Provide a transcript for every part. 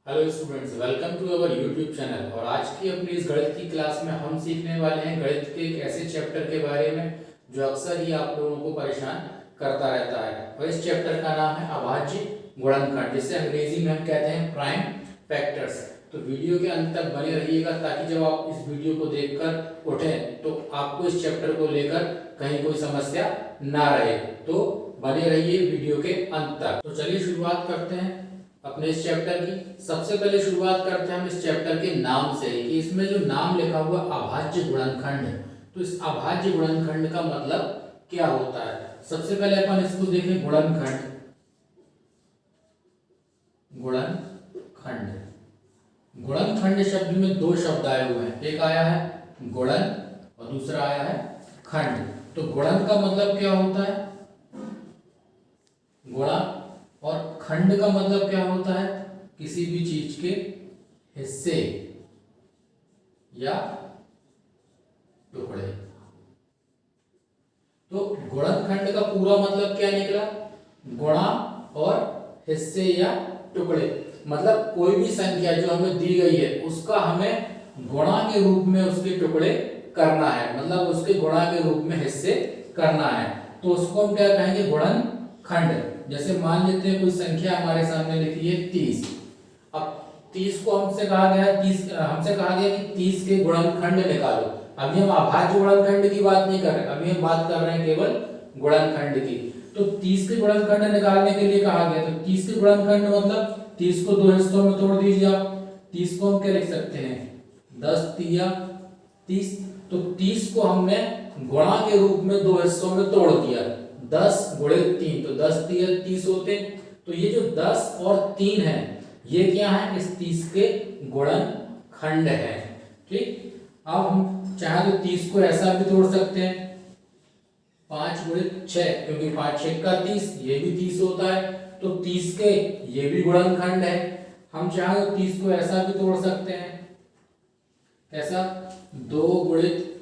Hello students, welcome to our YouTube channel. और आज की अपनी इस गणित की क्लास में हम सीखने वाले हैं गणित के एक ऐसे चैप्टर के बारे में जो अक्सर ही आप लोगों को परेशान करता रहता है। और इस चैप्टर का नाम है अभाज्य गुणनखंड, जिसे अंग्रेजी में हम कहते हैं प्राइम फैक्टर्स। तो वीडियो के अंत तक बने रहिएगा ताकि जब आप इस वीडियो को देखकर उठें तो आपको इस चैप्टर को लेकर कहीं कोई समस्या ना रहे। तो बने रहिए वीडियो के अंत तक। तो चलिए शुरुआत करते हैं अपने इस चैप्टर की। सबसे पहले शुरुआत करते हैं हम इस चैप्टर के नाम से कि इसमें जो नाम लिखा हुआ अभाज्य गुणनखंड, तो इस अभाज्य गुणनखंड का मतलब क्या होता है। सबसे पहले अपन इसको देखें, गुणनखंड। गुणनखंड, गुणनखंड शब्द में दो शब्द आए हुए हैं, एक आया है गुणन और दूसरा आया है खंड। तो गुणन का मतलब क्या होता है, गुणा, और खंड का मतलब क्या होता है, किसी भी चीज के हिस्से या टुकड़े। तो गुणनखंड का पूरा मतलब क्या निकला, गुणा और हिस्से या टुकड़े। मतलब कोई भी संख्या जो हमें दी गई है उसका हमें गुणा के रूप में उसके टुकड़े करना है, मतलब उसके गुणा के रूप में हिस्से करना है। तो उसको हम क्या कहेंगे, गुणनखंड। जैसे मान लेते हैं कोई संख्या हमारे सामने लिखी है 30। अब 30 को हमसे कहा गया कि 30 के गुणनखंड निकालो। अभी हम अभाज्य गुणनखंड की बात नहीं कर रहे, अभी हम बात कर रहे हैं केवल गुणनखंड की। तो 30 के गुणनखंड निकालने के लिए कहा गया, तो 30 के गुणनखंड मतलब 30 को दो हिस्सों में तोड़ दीजिए आप। 30 को हम क्या लिख सकते हैं, 10 तिया 30। तो 30 को हमने गुणा के रूप में दो हिस्सों में तोड़ दिया, 10 गुणित 3, तो 10 तिया 30 होते। तो ये जो 10 और 3 है ये क्या है, इस 30 के गुणनखंड है। ठीक, अब हम चाहे तो 30 को ऐसा भी तोड़ सकते हैं, 5 गुणित 6, क्योंकि 5 6 का 30, ये भी 30 होता है। तो 30 के ये भी गुणनखंड है। हम चाहे तो 30 को ऐसा भी तोड़ सकते हैं, ऐसा 2 गुणित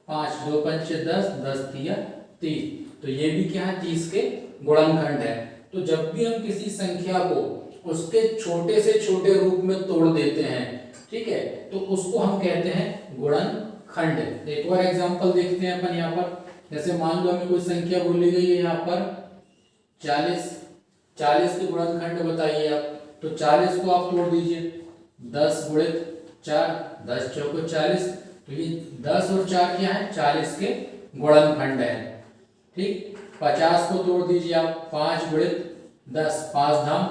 5, 2 पंचे 10, 10 तिया 30। तो ये भी क्या है, 30 के गुणनखंड है। तो जब भी हम किसी संख्या को उसके छोटे से छोटे रूप में तोड़ देते हैं, ठीक है, तो उसको हम कहते हैं गुणनखंड। एक और एग्जांपल देखते हैं अपन यहाँ पर। जैसे मान लो हमें कोई संख्या बोली गई है यहाँ पर 40। 40 के गुणनखंड बताइए आप। तो 40 को आप तोड़ दीजिए, 10 गुणित 4, 10 चौको 40। तो ये 10 और 4 क्या है, 40 के गुणनखंड है। ठीक, 50 को तोड़ दीजिए आप, 5 गुणित 10, 5 धाम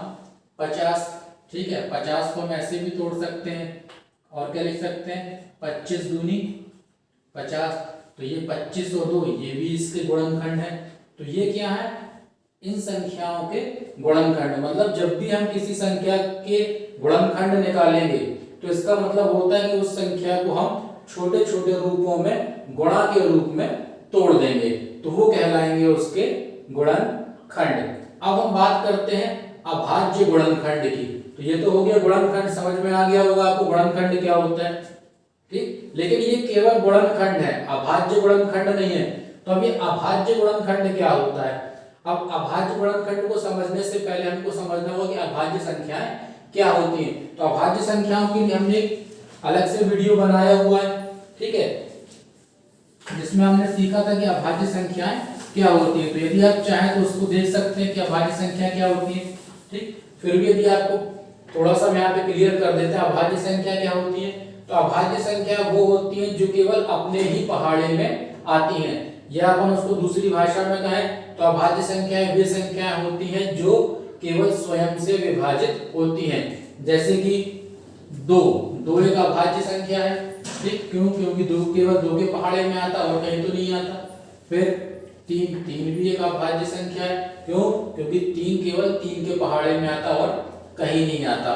50। ठीक है, 50 को हम ऐसे भी तोड़ सकते हैं, और क्या लिख सकते हैं, 25 दूनी 50। तो ये 25 और 2 ये भी इसके गुणनखंड है। तो ये क्या है, इन संख्याओं के गुणनखंड। मतलब जब भी हम किसी संख्या के गुणनखंड निकालेंगे तो इसका मतलब होता है कि उस संख्या को हम छोटे छोटे रूपों में गुणा के रूप में तोड़ देंगे, तो वो कहलाएंगे उसके गुणनखंड। अब हम बात करते हैं अभाज्य गुणनखंड की। तो ये तो हो गया गुणनखंड, समझ में आ गया होगा आपको गुणनखंड क्या होता है। ठीक, लेकिन ये केवल गुणनखंड है, अभाज्य गुणनखंड नहीं है। तो अब ये अभाज्य गुणनखंड क्या होता है। अब अभाज्य गुणनखंड को समझने से पहले हमको समझना होगा कि अभाज्य संख्याएं क्या होती हैं। तो अभाज्य संख्याओं के लिए हमने अलग से वीडियो बनाया हुआ है, ठीक है, जिसमें हमने सीखा था कि अभाज्य संख्याएं क्या होती है। तो यदि आप चाहें तो उसको देख सकते हैं कि अभाज्य संख्या क्या होती है। ठीक, फिर भी यदि आपको थोड़ा सा मैं यहाँ पे क्लियर कर देते हैं अभाज्य संख्या क्या होती है। तो अभाज्य संख्या वो होती है जो केवल अपने ही पहाड़े में आती हैं, या अपन उसको दूसरी भाषा में कहें तो अभाज्य संख्याएं वे संख्याएं होती हैं जो केवल स्वयं से विभाजित होती हैं। जैसे कि 2 एक अभाज्य संख्या है। ठीक, क्यों, क्योंकि 2 केवल 2 के पहाड़े में आता और कहीं तो नहीं आता। फिर 3 भी एक अभाज्य संख्या है। क्यों, क्योंकि 3 केवल 3 के पहाड़े में आता और कहीं नहीं आता।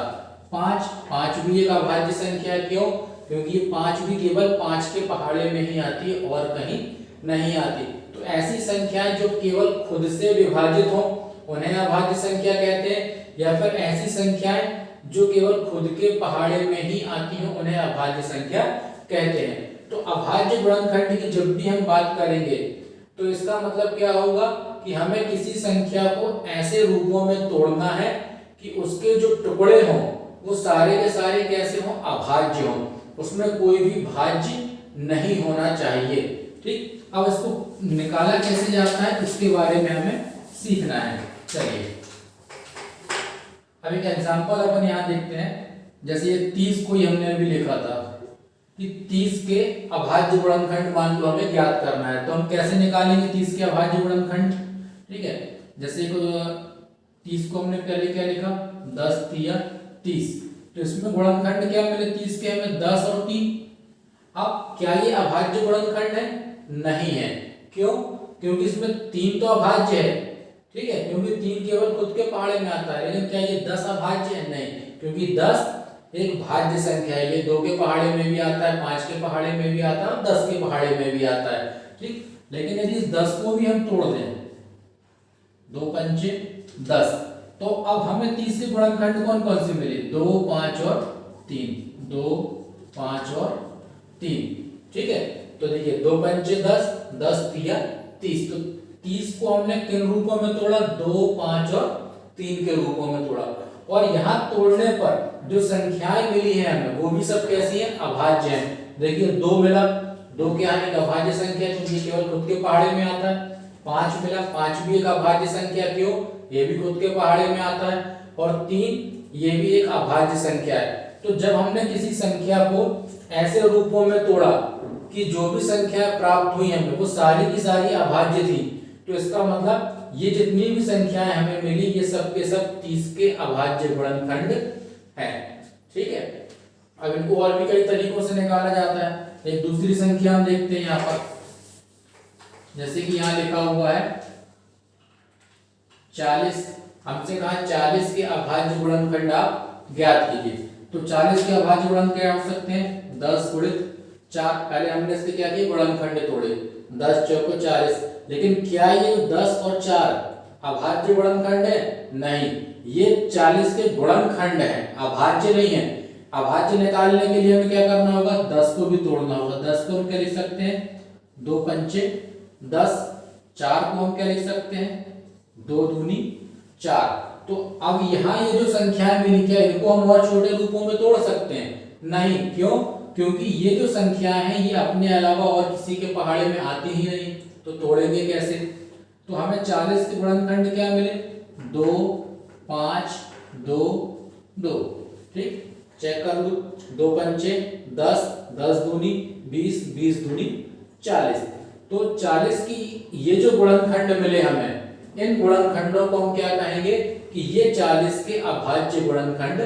5 भी एक अभाज्य संख्या है। क्यों, क्योंकि 5 भी केवल 5 के पहाड़े में ही आती है और कहीं नहीं आती। तो ऐसी संख्याएं जो केवल खुद से विभाजित हो उन्हें अभाज्य संख्या कहते हैं, या फिर ऐसी संख्याएं जो केवल खुद के पहाड़े में ही आती हो उन्हें अभाज्य संख्या कहते हैं। तो अभाज्य गुणनखंड की जब भी हम बात करेंगे तो इसका मतलब क्या होगा कि हमें किसी संख्या को ऐसे रूपों में तोड़ना है कि उसके जो टुकड़े हों वो सारे के सारे कैसे हों, अभाज्य हों, उसमें कोई भी भाज्य नहीं होना चाहिए। ठीक, अब इसको निकाला कैसे जाता है इसके बारे में हमें सीखना है। चलिए अब एक एग्जांपल अपन यहाँ देखते हैं। जैसे ये 30 को ही हमने अभी लिखा था कि 30 के अभाज्य गुणनखंड मान लो हमें ज्ञात करना है, तो हम कैसे निकालेंगे 30 के अभाज्य गुणनखंड। ठीक है, जैसे 30 को हमने पहले क्या लिखा, 10 तिया 30, तो इसमें गुणनखंड क्या मिले 30 के हमें 10 और 3। अब क्या ये अभाज्य गुणनखंड है? नहीं है। क्यों? क्योंकि इसमें 3 तो अभाज्य है। ठीक है, क्योंकि 3 केवल खुद के पहाड़े में आता है, लेकिन क्या ये 10 अभाज्य है? नहीं, क्योंकि 10 एक भाज्य संख्या है। ये 2 के पहाड़े में भी आता है, 5 के पहाड़े में भी आता है और 10 के पहाड़े में भी आता है। ठीक, लेकिन यदि इस 10 को भी हम तोड़ दें, 2 पंचे 10, तो अब हमें 30 से गुणनखंड कौन कौन से मिले, 2 5 और 3, 2 5 और 3। ठीक है, तो देखिए 2 पंचे 10, 10 तिया 30, तो 30 को हमने किन रूपों में तोड़ा, 2 5 और 3 के रूपों में तोड़ा। और यहाँ तोड़ने पर जो संख्याएं मिली है हमें वो भी सब कैसी है, अभाज्य हैं। देखिए 2 मिला, 2 क्या है, एक अभाज्य संख्या क्योंकि केवल खुद के पहाड़े में आता है। 5 मिला, 5 भी एक अभाज्य संख्या, क्यों, ये भी खुद के पहाड़े में आता है। और 3 ये भी एक अभाज्य संख्या है। तो जब हमने किसी संख्या को ऐसे रूपों में तोड़ा कि जो भी संख्या प्राप्त हुई हमें वो सारी की सारी अभाज्य थी, तो इसका मतलब ये जितनी भी संख्याएं हमें मिली ये सब के सब 30 के अभाज्य गुणनखंड हैं। ठीक है, अब इनको और भी कई तरीकों से निकाला जाता है। एक दूसरी संख्या हम देखते हैं यहाँ पर, जैसे कि यहाँ लिखा हुआ है 40। हमसे कहा 40 के अभाज्य गुणनखंड आप ज्ञात कीजिए। तो 40 के अभाज्य गुणनखंड क्या हो सकते हैं, 10 गुणित 4। पहले हमने इसके क्या किए, गुणनखंड तोड़े, 10 चौको 40। लेकिन क्या ये 10 और 4 अभाज्य गुणनखंड है? नहीं, ये 40 के गुणनखंड है, अभाज्य नहीं है। अभाज्य निकालने के लिए हमें क्या करना होगा, 10 को भी तोड़ना होगा। 10 को हम क्या लिख सकते हैं, 2 पंचे 10, 4 को हम क्या लिख सकते हैं, 2 दूनी 4। तो अब यहाँ ये जो संख्याएं मिली, क्या इनको हम और छोटे रूपों में तोड़ सकते हैं? नहीं, क्यों, क्योंकि ये जो संख्याएं हैं ये अपने अलावा और किसी के पहाड़े में आती ही नहीं, तो तोड़ेंगे कैसे। तो हमें 40 के गुणनखंड क्या मिले, 2 5 2 2। ठीक, चेक कर लो, 2 पंचे 10, 10 दूनी 20, 20 दूनी 40। तो 40 की ये जो गुणनखंड मिले हमें, इन गुणनखंडों को हम क्या कहेंगे कि ये 40 के अभाज्य गुणनखंड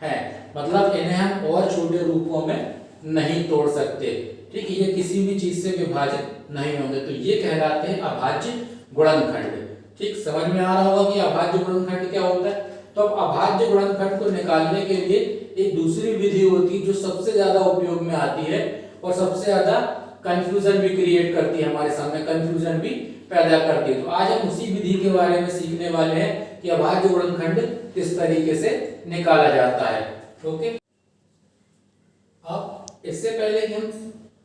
हैं। मतलब इन्हें हम और छोटे रूपों में नहीं तोड़ सकते। ठीक, ये किसी भी चीज से विभाजित नहीं होंगे, तो ये कहलाते हैं अभाज्य गुणनखंड। ठीक, समझ में आ रहा होगा कि अभाज्य गुणनखंड क्या होता है। तो अब अभाज्य गुणनखंड को निकालने के लिए एक दूसरी विधि होती है जो सबसे ज्यादा उपयोग में आती है और सबसे ज्यादा कंफ्यूजन भी क्रिएट करती है, हमारे सामने कंफ्यूजन भी पैदा करती है। तो आज हम उसी विधि के बारे में सीखने वाले हैं कि अभाज्य गुणनखंड किस तरीके से निकाला जाता है। ओके, अब इससे पहले कि हम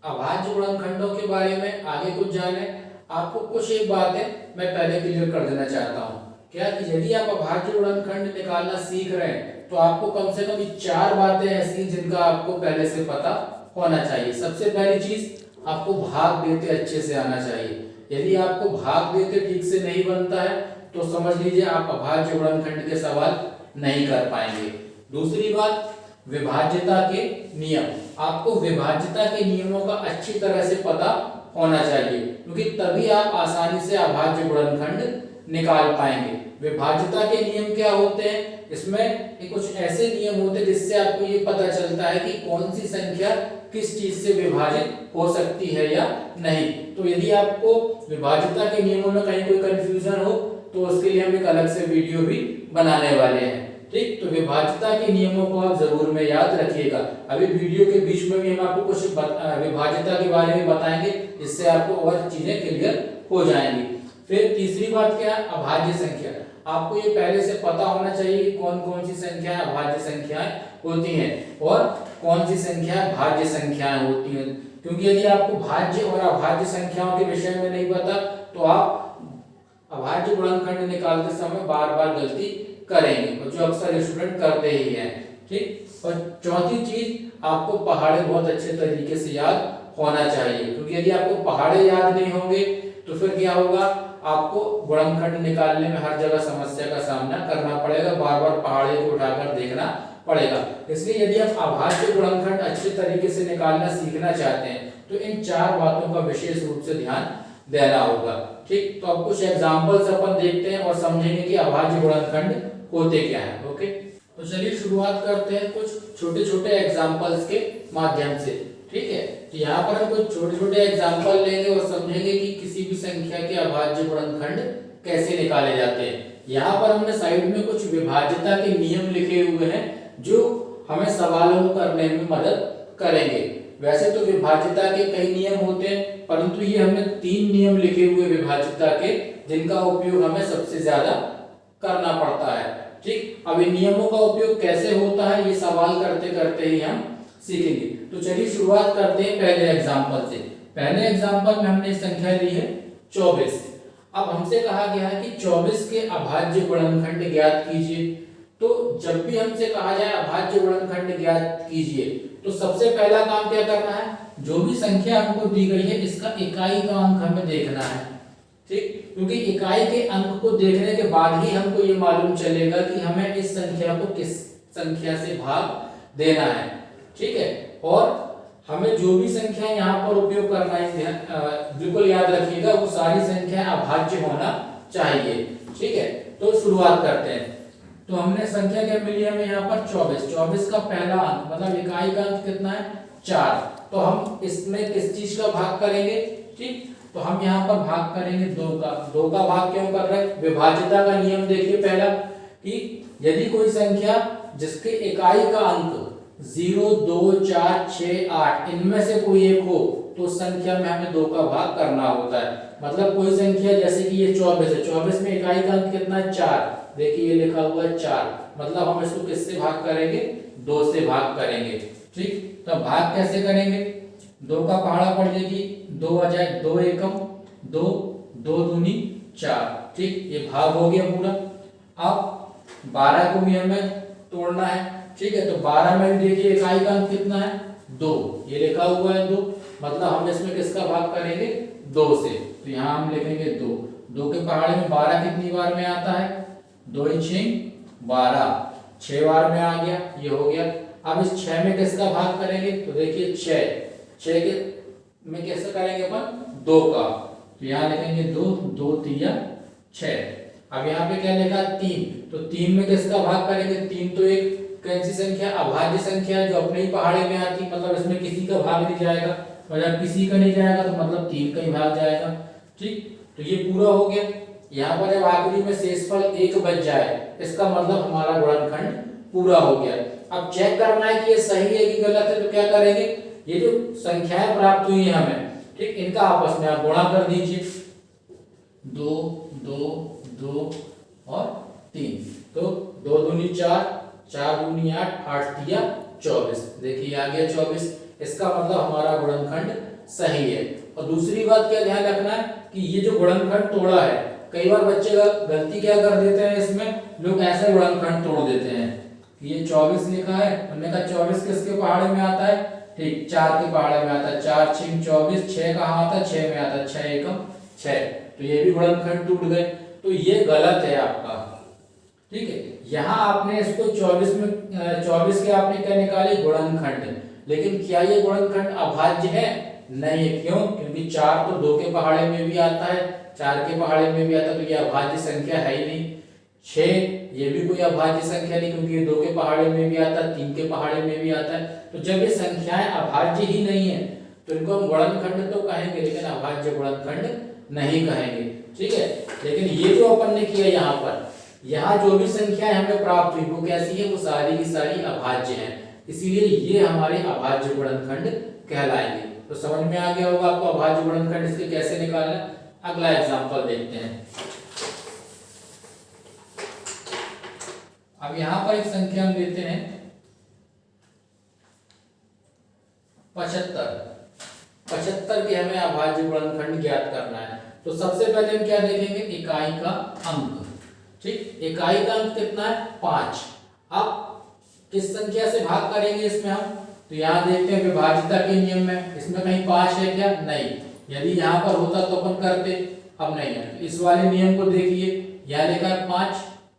अभाज्य गुणनखंडों के बारे में आगे कुछ जाने, आपको कुछ एक बातें मैं पहले क्लियर कर देना चाहता हूँ। क्या कि यदि आप अभाज्य गुणनखंड निकालना सीख रहे हैं तो आपको कम से कम 4 बातें ऐसी जिनका आपको पहले से पता होना चाहिए। सबसे पहली चीज, आपको भाग देते अच्छे से आना चाहिए। यदि आपको भाग देते ठीक से नहीं बनता है तो समझ लीजिए आप अभाज्य गुणनखंड के सवाल नहीं कर पाएंगे। दूसरी बात, विभाज्यता के नियम। आपको विभाज्यता के नियमों का अच्छी तरह से पता होना चाहिए, क्योंकि तभी आप आसानी से अभाज्य गुणनखंड निकाल पाएंगे। विभाज्यता के नियम क्या होते हैं, इसमें कुछ ऐसे नियम होते हैं जिससे आपको ये पता चलता है कि कौन सी संख्या किस चीज से विभाजित हो सकती है या नहीं। तो यदि आपको विभाज्यता के नियमों में कहीं कोई कंफ्यूजन हो तो उसके लिए हम एक अलग से वीडियो भी बनाने वाले हैं। ठीक, तो विभाज्यता के नियमों को आप जरूर में याद रखिएगा। अभी वीडियो के बीच में भी हम आपको कुछ विभाज्यता के बारे में बताएंगे, जिससे आपको और चीजें क्लियर हो जाएंगी। फिर तीसरी बात क्या है, अभाज्य संख्या। आपको ये पहले से पता होना चाहिए कि कौन कौन सी संख्याएं अभाज्य संख्याएं होती हैं और कौन सी संख्याएं भाज्य संख्याएं होती हैं। क्योंकि यदि आपको भाज्य और अभाज्य संख्याओं के विषय में नहीं पता तो आप अभाज्य गुणनखंड निकालते समय बार बार गलती करेंगे, और जो अक्सर स्टूडेंट करते ही हैं। ठीक। और चौथी चीज, आपको पहाड़े बहुत अच्छे तरीके से याद होना चाहिए, क्योंकि यदि आपको पहाड़े याद नहीं होंगे तो फिर क्या होगा, आपको गुणनखंड निकालने में हर जगह समस्या का सामना करना पड़ेगा, बार बार पहाड़े को उठाकर देखना पड़ेगा। इसलिए यदि आप अभाज्य गुणनखंड अच्छे तरीके से निकालना सीखना चाहते हैं तो इन 4 बातों का विशेष रूप से ध्यान देना होगा। ठीक। तो अब कुछ एग्जांपल्स अपन देखते हैं और समझेंगे कि अभाज्य गुणनखंड होते क्या है। ओके, तो चलिए शुरुआत करते हैं कुछ छोटे छोटे एग्जांपल्स के माध्यम से। ठीक है, तो यहाँ पर हम कुछ छोटे छोटे एग्जांपल लेंगे और समझेंगे कि किसी भी संख्या के अभाज्य गुणनखंड कैसे निकाले जाते हैं। यहाँ पर हमने साइड में कुछ विभाज्यता के नियम लिखे हुए हैं जो हमें सवालों को करने में मदद करेंगे। वैसे तो विभाज्यता के कई नियम होते हैं, परंतु ये हमने 3 नियम लिखे हुए विभाज्यता के, जिनका उपयोग हमें सबसे ज्यादा करना पड़ता है। ठीक। अब इन नियमों का उपयोग कैसे होता है ये सवाल करते करते ही हम सीखेंगे। तो चलिए शुरुआत करते हैं पहले एग्जांपल से। पहले एग्जांपल में हमने संख्या ली है 24। अब हमसे कहा गया है कि 24 के अभाज्य गुणनखंड ज्ञात कीजिए। तो जब भी हमसे कहा जाए अभाज्य गुणनखंड ज्ञात कीजिए तो सबसे पहला काम क्या करना है, जो भी संख्या हमको दी गई है इसका इकाई का अंक हमें देखना है। ठीक, क्योंकि इकाई के अंक को देखने के बाद ही हमको ये मालूम चलेगा कि हमें इस संख्या को किस संख्या से भाग देना है। ठीक है, और हमें जो भी संख्या यहाँ पर उपयोग करना है बिल्कुल याद रखिएगा, वो सारी संख्या अभाज्य होना चाहिए। ठीक है, तो शुरुआत करते हैं। तो हमने संख्या क्या मिली हमें यहाँ पर 24। 24 का पहला अंक मतलब इकाई का अंक कितना है 4। तो हम इसमें किस चीज का भाग करेंगे। ठीक, तो हम यहाँ पर भाग करेंगे 2 का। 2 का भाग क्यों कर रहे हैं, विभाज्यता का नियम देखिए पहला, कि यदि कोई संख्या जिसके इकाई का अंक 0, 2, 4, 6, 8 इनमें से कोई एक हो तो संख्या में हमें 2 का भाग करना होता है। मतलब कोई संख्या जैसे कि ये 24 है, 24 में इकाई का अंक कितना है 4, देखिए ये लिखा हुआ है 4, मतलब हम इसको किससे भाग करेंगे 2 से भाग करेंगे। ठीक, तो भाग कैसे करेंगे, 2 का पहाड़ा पड़ जाएगी 2 आ जाए 2 एकम 2, 2 दूनी 4। ठीक, ये भाग हो गया पूरा। अब 12 को भी हमें तोड़ना है। ठीक है, तो 12 में भी देखिए इकाई का अंक कितना है 2, ये लिखा हुआ है 2, मतलब हम इसमें किसका भाग करेंगे 2 से। तो यहाँ हम लिखेंगे 2। 2 के पहाड़े में 12 कितनी बार में आता है, 2 6 12, 6 बार में आ गया, ये हो गया। अब इस 6 में किसका भाग करेंगे, तो देखिए 6 के में कैसे करेंगे अपन 2 का, तो यहाँ लिखेंगे 2, 2 3 6। अब यहाँ पे क्या लिखा 3, तो 3 में किसका भाग करेंगे, 3 तो एक कैसी संख्या अभाज्य संख्या जो अपने ही पहाड़े में आती, मतलब इसमें किसी का भाग नहीं जाएगा, और जब किसी का नहीं जाएगा तो मतलब 3 का ही भाग जाएगा। ठीक, तो ये पूरा हो गया। यहाँ पर जब आखिरी में शेषफल 1 बच जाए इसका मतलब हमारा गुणनखंड पूरा हो गया। अब चेक करना है कि ये सही है कि गलत है, तो क्या करेंगे, ये जो संख्याएं प्राप्त हुई है हमें, ठीक, इनका आपस में आप गुणा कर दीजिए, 2 2 2 और 3, तो 2 दूनी 4, 4 दूनी 8, 8 तिया 24, देखिए आ गया 24। इसका मतलब हमारा गुणनखंड सही है। और दूसरी बात क्या ध्यान रखना है कि ये जो गुणनखंड तोड़ा है, कई बार बच्चे गलती क्या कर देते हैं, इसमें लोग ऐसे गुणनखंड तोड़ देते हैं। ये 24 लिखा है, हमने कहा 24 किसके पहाड़े में आता है, ठीक 4 के पहाड़े में आता है, 4 6 24, 6 कहाँ आता है 6 में आता है, 6 एकम 6, तो ये भी गुणनखंड टूट गए। तो ये गलत है आपका। ठीक है, यहाँ आपने इसको 24 में 24 के आपने क्या निकाले गुणनखंड, लेकिन क्या ये गुणनखंड अभाज्य है, नहीं है। क्यों, क्योंकि 4 तो 2 के पहाड़े में भी आता है, 4 के पहाड़े में भी आता है, तो ये अभाज्य संख्या है ही नहीं। 6 ये भी कोई अभाज्य संख्या नहीं, क्योंकि ये 2 के पहाड़े में भी आता है, 3 के पहाड़े में भी आता है। तो जब ये संख्याएं अभाज्य ही नहीं है तो इनको हम गुणनखंड तो कहेंगे, लेकिन अभाज्य गुणनखंड नहीं कहेंगे। ठीक है, लेकिन ये जो अपन ने किया यहाँ पर, यहाँ जो भी संख्याएं हमें प्राप्त हुई वो कैसी है, वो सारी की सारी अभाज्य हैं, इसीलिए ये हमारे अभाज्य गुणनखंड कहलाएंगे। तो समझ में आ गया होगा आपको अभाज्य गुणनखंड इसके कैसे निकालना। अगला एग्जांपल देखते हैं। अब यहाँ पर एक संख्या हम लेते हैं 75। 75 के हमें अभाज्य गुणनखंड ज्ञात करना है। तो सबसे पहले हम क्या देखेंगे, इकाई का अंक। ठीक, इकाई का अंक कितना है 5। अब किस संख्या से भाग करेंगे इसमें हम, तो यहाँ देखते हैं विभाज्यता के नियम में इसमें कहीं 5 है क्या, नहीं। यदि यहाँ पर होता तो अपन करते, अब नहीं है। इस वाले नियम को देखिए, यहाँ लिखा है 5,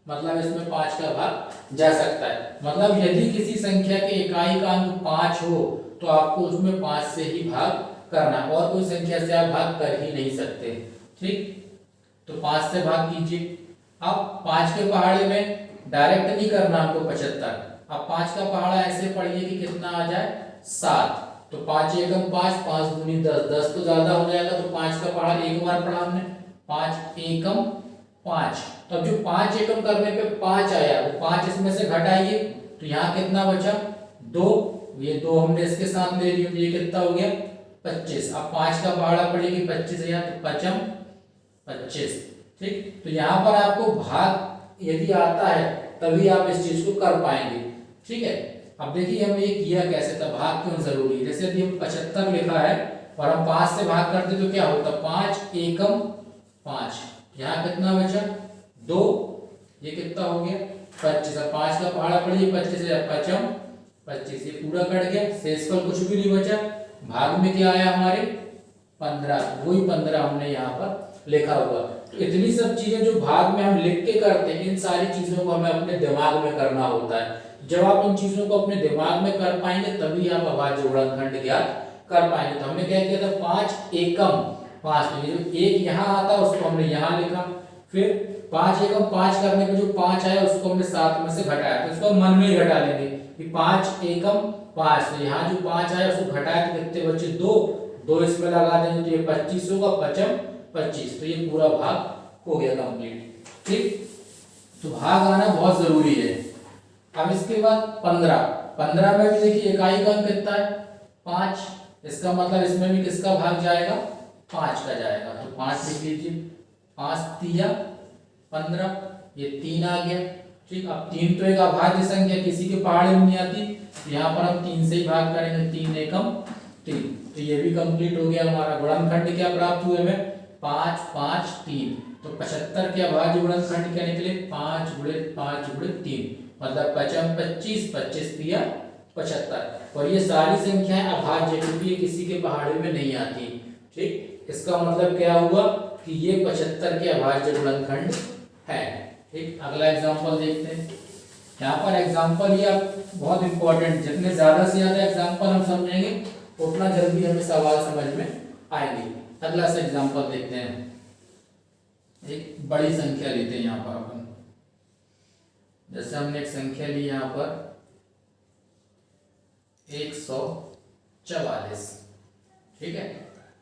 मतलब इसमें 5 का भाग जा सकता है। मतलब यदि किसी संख्या के इकाई का अंक 5 हो तो आपको उसमें 5 से ही भाग करना, और कोई संख्या से आप भाग कर ही नहीं सकते। ठीक, तो 5 से भाग कीजिए। अब 5 के पहाड़े में डायरेक्ट नहीं करना हमको 75। अब 5 का पहाड़ा ऐसे पढ़िए कि कितना आ जाए 7। तो 5 एकम 5, 5 दूनी 10, 10 तो ज्यादा हो जाएगा, तो 5 का पहाड़ा एक बार पढ़ा हमने, 5 एकम 5। तो अब जो 5 एकम करने पे 5 आया, वो 5 इसमें से घटाइए, तो यहाँ कितना बचा 2, ये 2 हमने इसके साथ ले लिया, तो ये कितना हो गया 25। अब 5 का पहाड़ा पड़ेगी 25, तो 5 25। ठीक, तो यहाँ पर आपको भाग यदि आता है तभी आप इस चीज को कर पाएंगे। ठीक है, अब देखिए हम ये किया कैसे था, भाग क्यों जरूरी है। जैसे यदि हम 75 लिखा है और हम 5 से भाग करते तो क्या होता, 5 एकम 5, यहाँ कितना बचा 2, ये कितना हो गया 25। अब 5 का पहाड़ा पड़िए 25 है, 5 25, ये पूरा कट गया, शेषफल कुछ भी नहीं बचा। भाग में क्या आया हमारे 15, वही 15 हमने यहाँ पर लिखा हुआ। तो इतनी सब चीजें जो भाग में हम लिख के करते हैं, इन सारी चीजों को हमें अपने दिमाग में करना होता है। जब आप इन चीजों को अपने दिमाग में कर पाएंगे तभी आप अभाज्य गुणनखंड ज्ञात कर पाएंगे। तो हमने क्या किया था 5 एकम 5, तो ये जो एक यहाँ आता है उसको हमने यहाँ लिखा, फिर 5 एकम 5 करने पे जो 5 आया उसको हमने 7 में से घटाया, तो इसको मन में ही घटा लेंगे कि 5 एकम 5, तो यहाँ जो 5 आया उसको घटाया तो कितने बचे 2 इसमें लगा देंगे, तो ये 25 होगा, 5 25, तो ये पूरा भाग हो गया कंप्लीट। ठीक, तो भाग आना बहुत जरूरी है। अब इसके बाद 15 में भी देखिए इकाई का अंक कितना है 5, इसका मतलब इसमें भी किसका भाग जाएगा 5 का जाएगा, तो 5 लिख लीजिए, 5 तिया 15, ये 3 आ गया। ठीक, अब 3 तो एक अभाज्य संख्या किसी के पहाड़े में नहीं आती, तो यहाँ पर हम 3 से ही भाग करेंगे, 3 एकम 3, तो ये भी कंप्लीट हो गया हमारा। गुणनखंड क्या प्राप्त हुए हमें 5 5 3, तो 75 के अभाज्य गुणनखंड क्या निकले 5 गुणे 5 गुणे 3, मतलब 5 25, 25 तिया 75। और ये सारी संख्याएं अभाज्य क्योंकि ये किसी के पहाड़े में नहीं आती। ठीक, इसका मतलब क्या हुआ कि ये 75 के अभाज्य गुणनखंड है। ठीक, अगला एग्जांपल देखते हैं। यहाँ पर एग्जांपल ये बहुत इंपॉर्टेंट, जितने ज्यादा से ज्यादा एग्जांपल हम समझेंगे उतना जल्दी हमें सवाल समझ में आएंगे। अगला सा एग्जांपल देखते हैं, एक बड़ी संख्या लेते हैं यहाँ पर अपन, जैसे हमने एक संख्या ली यहाँ पर 144। ठीक है,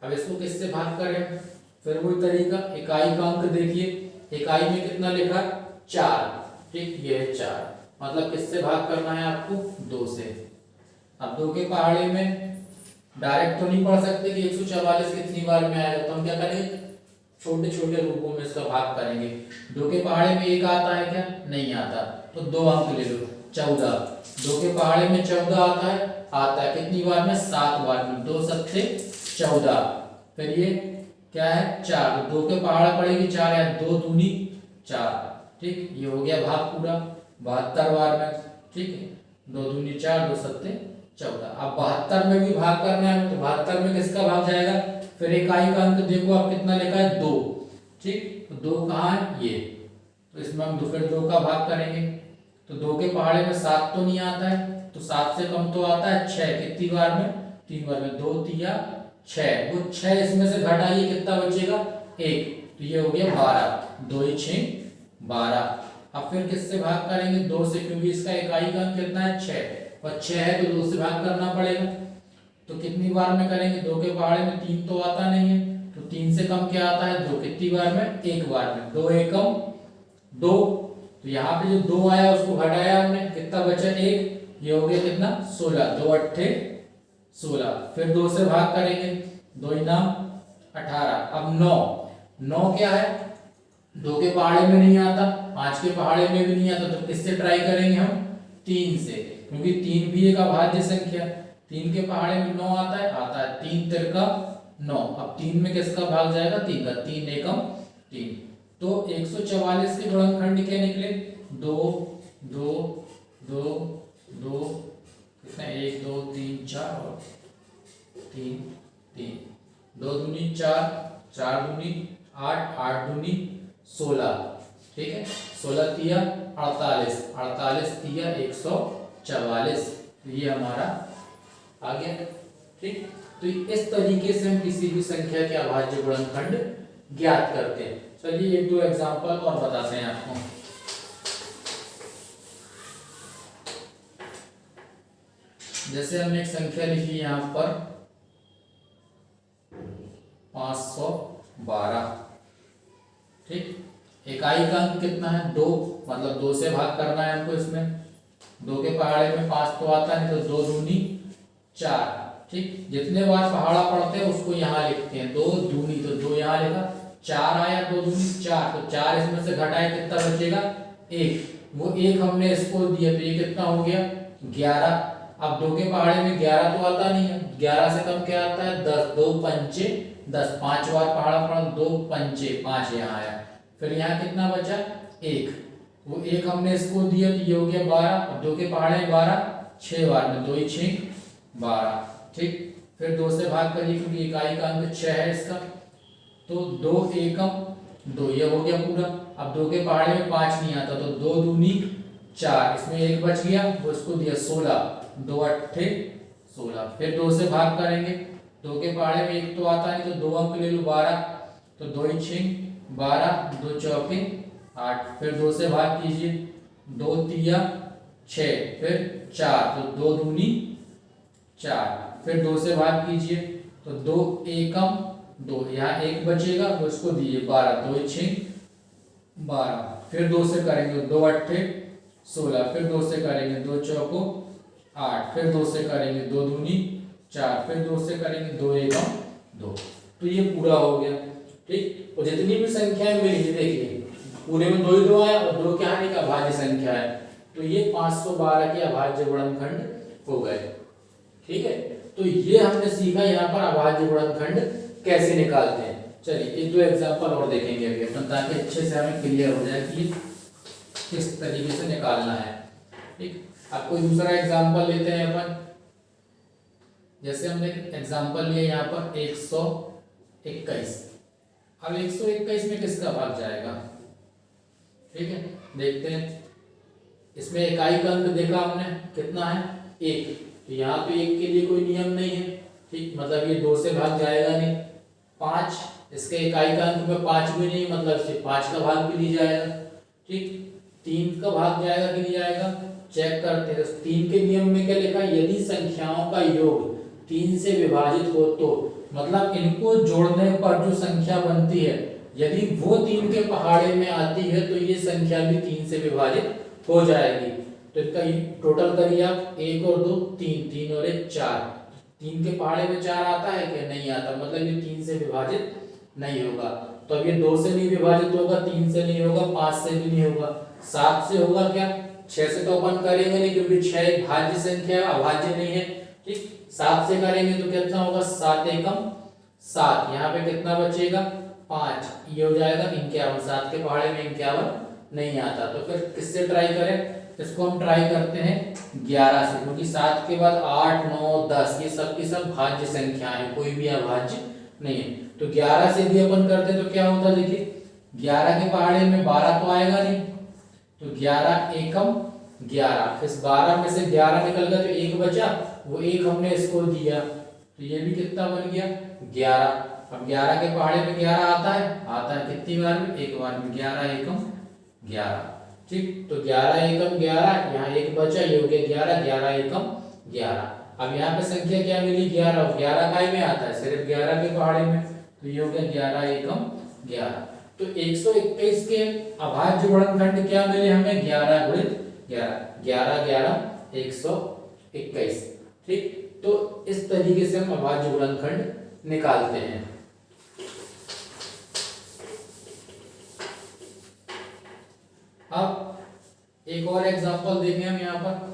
अब इसको किससे भाग करें, फिर वही तरीका, इकाई का अंक देखिए, इकाई में कितना लिखा 4। ठीक, ये है 4, मतलब किससे भाग करना है आपको 2 से। अब 2 के पहाड़े में डायरेक्ट तो नहीं पढ़ सकते कि 144 कितनी बार में आएगा, तो हम क्या करेंगे छोटे छोटे रूपों में इसका भाग करेंगे। 2 के पहाड़े में 1 आता है क्या, नहीं आता, तो 2 अंक ले लो 14। 2 के पहाड़े में 14 आता है कितनी बार में 7 बार में, 2 सत्ते 14। फिर ये क्या है 4, 2 के पहाड़ा पड़ेगी 4 है, 2 दूनी 4। ठीक, ये हो गया भाग पूरा 72 बार में। ठीक है, 2 दूनी 4, 2 सत्ते 14। अब 72 में भी भाग करना है, तो 72 में किसका भाग जाएगा, फिर इकाई का अंक देखो आप कितना लिखा है 2। ठीक, तो 2 कहाँ है ये, तो इसमें हम फिर 2 का भाग करेंगे, तो 2 के पहाड़े में 7 तो नहीं आता है, तो 7 से कम तो आता है 6, कितनी बार में 3 बार में, 2 तिया 6, वो 6 इसमें से घटाइए कितना बचेगा 1, तो ये हो गया 12, 2 6 12। अब फिर किससे भाग करेंगे 2 से, क्योंकि इसका इकाई का अंक कितना है 6, और 6 है तो 2 से भाग करना पड़ेगा, तो कितनी बार में करेंगे, 2 के पहाड़े में 3 तो आता नहीं है, तो 3 से कम क्या आता है 2, कितनी बार में 1 बार में, 2 एकम 2, तो यहाँ पे जो 2 आया उसको घटाया हमने, कितना बचा 1, ये हो गया कितना 16, 2 8 16। फिर 2 से भाग करेंगे, 2 9 18। अब 9 क्या है, 2 के पहाड़े में नहीं आता, 5 के पहाड़े में भी नहीं आता, तो किससे ट्राई करेंगे हम 3 से, क्योंकि 3 भी एक अभाज्य संख्या, 3 के पहाड़े में 9 आता है 3 तिरका 9। अब 3 में किसका भाग जाएगा 3 का, 3 एकम 3, तो 144 के गुणनखंड क्या निकले? 2 2 2 2 कितना? 1 2 3 4 और 3 3, 2 दूनी 4, 4 दूनी 8, 8 दूनी 16, ठीक है। 16 तिया 48, 48 तिया 144, ये हमारा आ गया, ठीक। तो इस तरीके से हम किसी भी संख्या के अभाज्य गुणनखंड ज्ञात करते हैं। चलिए एक दो एग्जांपल और बताते हैं आपको। जैसे हमने एक संख्या लिखी यहाँ पर 512, ठीक। इकाई का अंक कितना है? 2, मतलब 2 से भाग करना है हमको इसमें। 2 के पहाड़े में 5 तो आता है, तो 2 दूनी 4, ठीक। जितने बार पहाड़ा पढ़ते हैं उसको यहाँ लिखते हैं। 2 दूनी तो 2 यहाँ लिखा, 4 आया, 2 दूनी 4, तो 4 इसमें से घटाए कितना बचेगा? 1। वो 1 हमने इसको दिया, तो ये कितना हो गया? 11। अब 2 के पहाड़े में 11 तो आता नहीं है, 11 से कम क्या आता है? 10। 2 पंचे 10, 5 बार पहाड़ा पड़ा, 2 पंचे 5 यहाँ आया। फिर यहाँ कितना बचा? 1। वो 1 हमने इसको दिया, तो ये हो गया 12। अब 2 के पहाड़े में 12, 6 बार में 2 6 12, ठीक। फिर 2 से भाग करिए क्योंकि इकाई का अंक 6 है इसका, तो 2 एकम 2, ये हो गया पूरा। अब 2 के पहाड़े में 5 नहीं आता, तो 2 दूनी 4, इसमें 1 बच गया, वो इसको दिया 16, 2 अट्ठे 16। फिर 2 से भाग करेंगे, 2 के पहाड़े में 1 तो आता नहीं, तो 2 अंक ले लो 12, तो 2 6 12, 2 चौके 8। फिर 2 से भाग कीजिए, 2 तिया 6, फिर 4, तो 2 दूनी 4। फिर 2 से भाग कीजिए, तो 2 एकम 2, यहाँ 1 बचेगा, वो इसको दिए 12, 2 6 12। फिर 2 से करेंगे, 2 अट्ठे 16, फिर 2 से करेंगे, 2 चौको 8, फिर 2 से करेंगे, 2 दूनी 4, फिर 2 से करेंगे, 2 एकम 2। तो ये पूरा हो गया, ठीक। और जितनी भी संख्याएं मिली, देखिए पूरे में 2 ही 2 आया, और 2 क्या है? एक अभाज्य संख्या है, तो ये 512 के अभाज्य गुणनखंड हो गए, ठीक है। तो ये हमने सीखा यहाँ पर अभाज्य गुणनखंड कैसे निकालते हैं। चलिए एक दो एग्जांपल और देखेंगे अभी अपन, ताकि अच्छे से हमें क्लियर हो जाए कि किस तरीके से निकालना है, ठीक। अब कोई दूसरा एग्जांपल लेते हैं अपन। जैसे हमने एग्जांपल लिया यहाँ पर 121। अब 121 में किसका भाग जाएगा? ठीक है, देखते हैं। इसमें इकाई का अंक देखा हमने कितना है? 1। तो यहाँ पे 1 के लिए कोई नियम नहीं है, ठीक। मतलब ये 2 से भाग जाएगा नहीं। 5, इसके इकाई का अंक में 5 भी नहीं, मतलब सिर्फ 5 का भाग भी नहीं जाएगा, ठीक। 3 का भाग जाएगा कि नहीं जाएगा, चेक करते हैं। 3 के नियम में क्या लिखा? यदि संख्याओं का योग 3 से विभाजित हो तो, मतलब इनको जोड़ने पर जो संख्या बनती है, यदि वो 3 के पहाड़े में आती है तो ये संख्या भी 3 से विभाजित हो जाएगी। तो इसका टोटल करिए आप, 1 और 2 3, 3 और 1 4। 3 के पहाड़े में 4 आता है क्या? नहीं आता, मतलब ये 3 से विभाजित नहीं होगा। तो अब ये 2 से नहीं विभाजित होगा, 3 से नहीं होगा, 5 से भी नहीं होगा, 7 से होगा क्या? 6 से तो अपन करेंगे नहीं, क्योंकि 6 एक भाज्य संख्या है, अभाज्य नहीं है, ठीक। 7 से करेंगे तो कितना होगा? 7 एकम 7। यहाँ पे कितना बचेगा? 5, ये हो जाएगा 51। 7 के पहाड़े में 51 नहीं आता, तो फिर किससे ट्राई करें? इसको हम ट्राई करते हैं 11 से, क्योंकि 7 के बाद 8 9 10 ये सब की सब भाज्य संख्या है, कोई भी अभाज्य नहीं है। तो 11 से भी अपन करते तो क्या होता? देखिए 11 के पहाड़े में 12 तो आएगा नहीं, तो 11 एकम 11। इस 12 में से 11 निकल गया, तो 1 बचा, वो 1 हमने इसको दिया, तो ये भी कितना बन गया? 11। अब 11 के पहाड़े में 11 आता है? आता है। कितनी बार में? एक बार में। 11 एकम 11, ठीक। तो 11 एकम 11, यहाँ 1 बचा, ये हो गया 11, 11 एकम 11। अब यहाँ पे संख्या क्या मिली? 11। 11 काय में आता है? सिर्फ 11 के पहाड़े में, तो ये हो गया 11 एकम 11। तो 121 के अभाज्य गुणनखंड क्या मिले हमें? 11 गुणित 11, 11 11 121, ठीक। तो इस तरीके से हम अभाज्य गुणनखंड निकालते हैं। अब एक और एग्जांपल देखें हम यहाँ पर।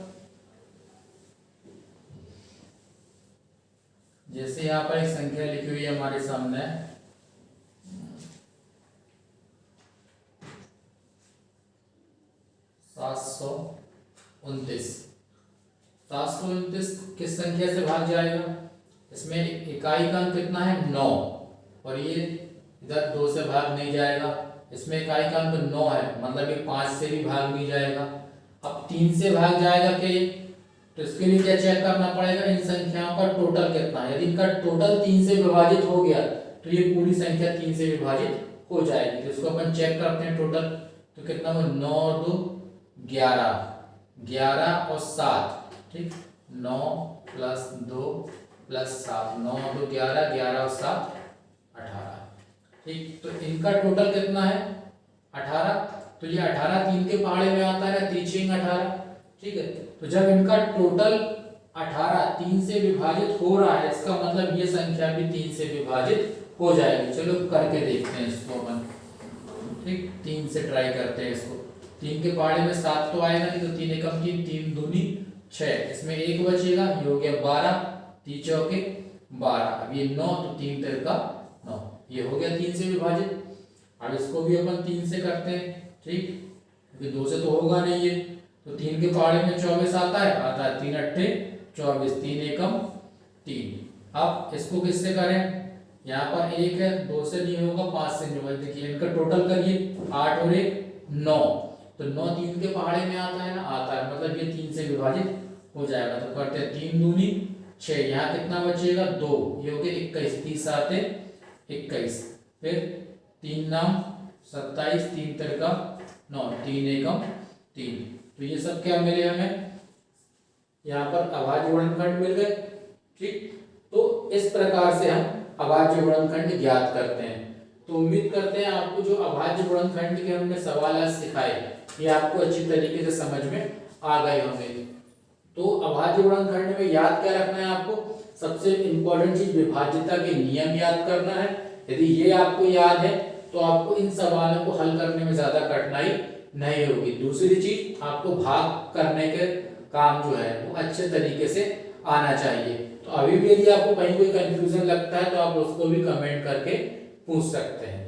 जैसे यहाँ पर एक संख्या लिखी हुई है हमारे सामने, 729। 729 किस संख्या से भाग जाएगा? इसमें इकाई का अंक कितना है? 9, और ये इधर 2 से भाग नहीं जाएगा। इसमें इकाई का अंक 9 है, मतलब ये 5 से भी भाग नहीं जाएगा। अब 3 से भाग जाएगा क्या ये? तो इसके लिए क्या चेक करना पड़ेगा? इन संख्याओं का टोटल कितना है। यदि इनका टोटल 3 से विभाजित हो गया तो ये पूरी संख्या 3 से विभाजित हो जाएगी। तो इसको अपन चेक करते हैं टोटल। तो कितना हुआ? 9 और 2 11, 11 और 7, ठीक, 9 प्लस 2 प्लस 7, 9 और 2 11, 11 और 7 18, ठीक। तो इनका टोटल कितना है? 18। तो ये 18 3 के पहाड़े में आता है, 3 18, ठीक है। तो जब इनका टोटल 18 3 से विभाजित हो रहा है, इसका मतलब ये संख्या भी 3 से विभाजित हो जाएगी। चलो करके देखते हैं इसको अपन, ठीक। 3 से ट्राई करते हैं इसको। 3 के पहाड़े में 7 तो आएगा नहीं, तो 3 एकम 3, 3 दूनी 6, इसमें 1 बचेगा, ये हो गया 12, 3 चौके 12। अब ये 9, तो 3 3 का 9, ये हो गया 3 से विभाजित। अब इसको भी अपन 3 से करते हैं, ठीक, क्योंकि 2 से तो होगा नहीं ये। तो 3 के पहाड़े में 24 आता है 3 अट्ठे 24, 3 एकम 3। अब इसको किससे करें? यहाँ पर 1 है, 2 से नहीं होगा, 5 से नहीं होगा। देखिए इनका टोटल करिए, 8 और 1 9, तो 9 3 के पहाड़े में आता है ना, आता है, मतलब ये 3 से विभाजित हो जाएगा। तो करते हैं 3 दूनी 6, यहाँ कितना बचेगा? 2, ये हो गया 21, 30 7 21, फिर 3 नाम 27, 3 3 का 9, 3 एकम 3। तो ये सब क्या मिले हमें? यहाँ पर अभाज्य गुणनखंड मिल गए, ठीक। तो इस प्रकार से हम अभाज्य गुणनखंड ज्ञात करते हैं। तो उम्मीद करते हैं आपको जो अभाज्य गुणनखंड के हमने सवाल आज सिखाए, ये आपको अच्छी तरीके से समझ में आ गए होंगे। तो अभाज्य गुणनखंड में याद क्या रखना है आपको? सबसे इंपॉर्टेंट चीज विभाज्यता के नियम याद करना है। यदि ये आपको याद है तो आपको इन सवालों को हल करने में ज्यादा कठिनाई नहीं होगी। दूसरी चीज, आपको भाग करने के काम जो है वो अच्छे तरीके से आना चाहिए। तो अभी भी यदि आपको कहीं कोई कंफ्यूजन लगता है तो आप उसको भी कमेंट करके पूछ सकते हैं।